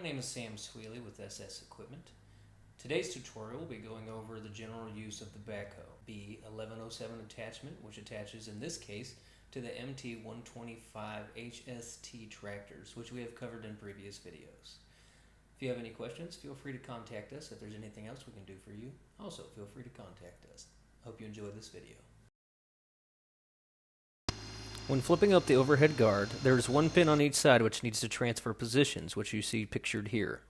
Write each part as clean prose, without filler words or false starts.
My name is Sam Sweely with SS Equipment. Today's tutorial will be going over the general use of the Backhoe, the 1107 attachment, which attaches in this case to the MT125 HST tractors, which we have covered in previous videos. If you have any questions, feel free to contact us. If there's anything else we can do for you, also feel free to contact us. Hope you enjoyed this video. When flipping up the overhead guard, there is one pin on each side which needs to transfer positions, which you see pictured here.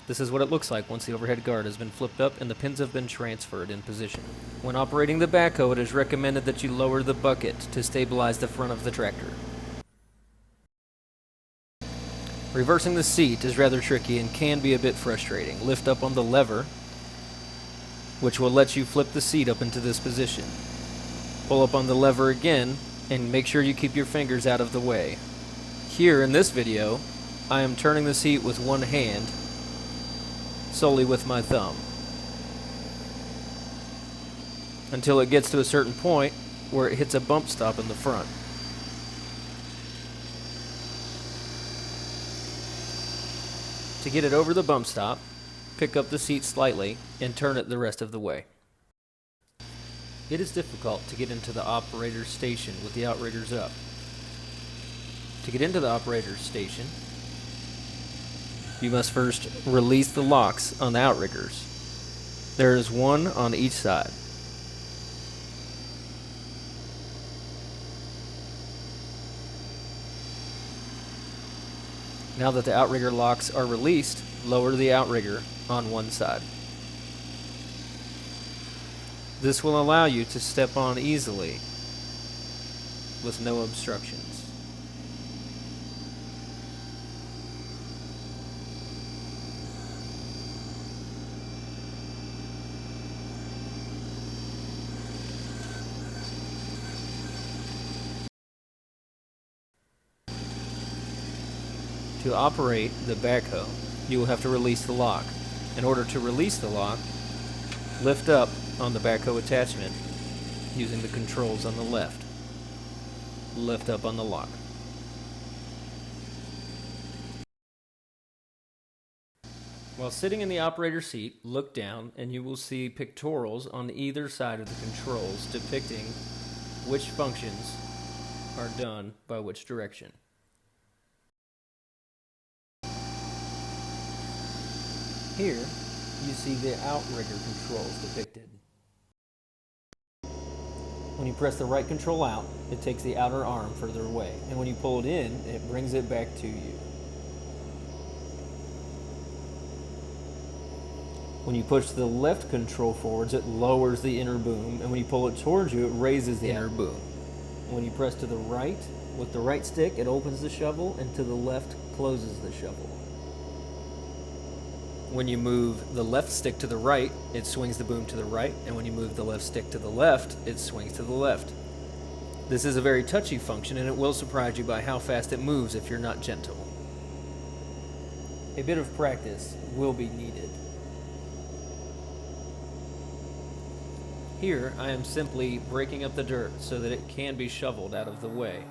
This is what it looks like once the overhead guard has been flipped up and the pins have been transferred in position. When operating the backhoe, it is recommended that you lower the bucket to stabilize the front of the tractor. Reversing the seat is rather tricky and can be a bit frustrating. Lift up on the lever, which will let you flip the seat up into this position. Pull up on the lever again and make sure you keep your fingers out of the way. Here in this video, I am turning the seat with one hand, solely with my thumb, until it gets to a certain point where it hits a bump stop in the front. To get it over the bump stop, pick up the seat slightly and turn it the rest of the way. It is difficult to get into the operator's station with the outriggers up. To get into the operator's station, you must first release the locks on the outriggers. There is one on each side. Now that the outrigger locks are released, lower the outrigger on one side. This will allow you to step on easily with no obstructions. To operate the backhoe, you will have to release the lock. In order to release the lock, lift up on the backhoe attachment using the controls on the left. Lift up on the lock. While sitting in the operator's seat, look down and you will see pictorials on either side of the controls depicting which functions are done by which direction. Here, you see the outrigger controls depicted. When you press the right control out, it takes the outer arm further away, and when you pull it in, it brings it back to you. When you push the left control forwards, it lowers the inner boom, and when you pull it towards you, it raises the inner boom. When you press to the right, with the right stick, it opens the shovel, and to the left, closes the shovel. When you move the left stick to the right, it swings the boom to the right, and when you move the left stick to the left, it swings to the left. This is a very touchy function, and it will surprise you by how fast it moves if you're not gentle. A bit of practice will be needed. Here, I am simply breaking up the dirt so that it can be shoveled out of the way.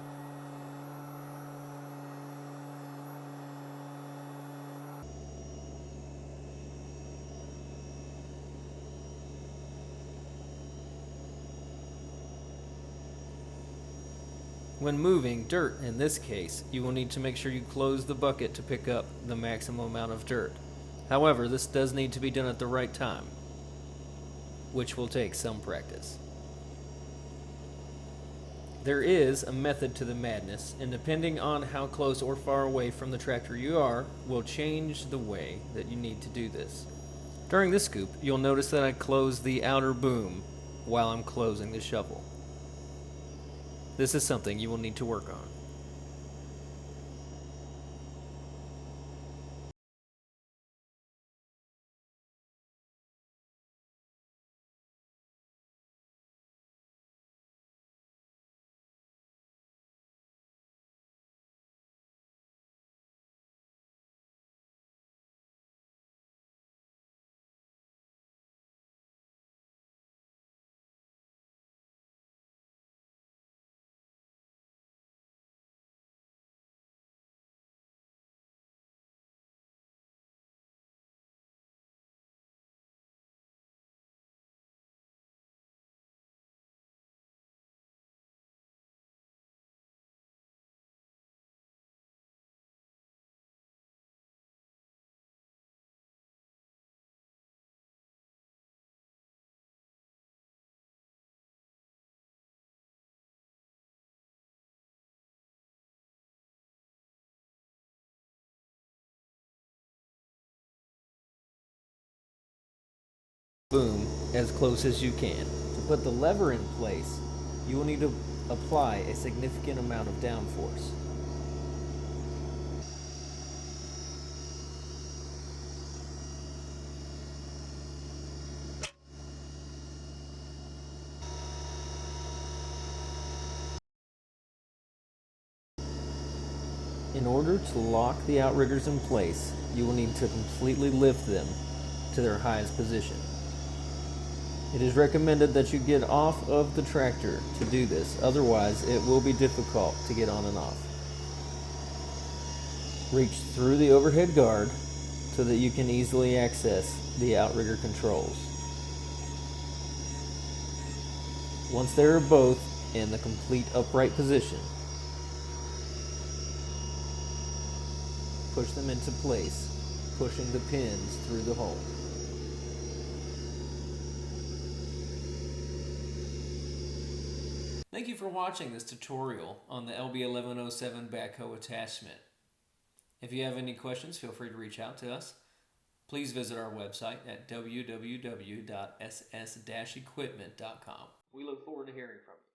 When moving dirt, in this case, you will need to make sure you close the bucket to pick up the maximum amount of dirt. However, this does need to be done at the right time, which will take some practice. There is a method to the madness, and depending on how close or far away from the tractor you are, will change the way that you need to do this. During this scoop, you'll notice that I close the outer boom while I'm closing the shovel. This is something you will need to work on. boom as close as you can. To put the lever in place, you will need to apply a significant amount of downforce. In order to lock the outriggers in place, you will need to completely lift them to their highest position. It is recommended that you get off of the tractor to do this, otherwise it will be difficult to get on and off. Reach through the overhead guard so that you can easily access the outrigger controls. Once they are both in the complete upright position, push them into place, pushing the pins through the hole. Thank you for watching this tutorial on the LB1107 backhoe attachment. If you have any questions, feel free to reach out to us. Please visit our website at www.ss-equipment.com. We look forward to hearing from you.